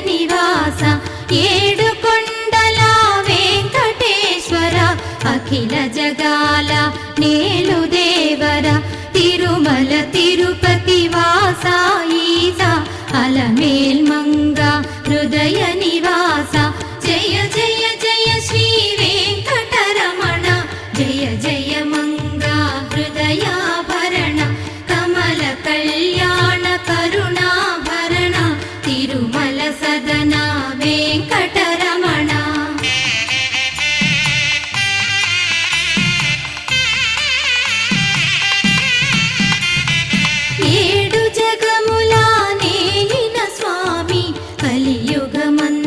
నివాస ఏడు కొండల వెంకటేశ్వర అఖిల జగాల నేలు దేవర తిరుమల తిరుపతి వాస ఈస అలమేల్ మంగ హృదయ నివాస జయ జయ జయ శ్రీ వెంకటరమణ జయ జయ మంగ హృదయాభరణ కమల కళ్యాణ కరుణాభరణ తిరుమల సదన వెంకటరమణ ఏడు జగముల నేలిన స్వామి కలియుగమందు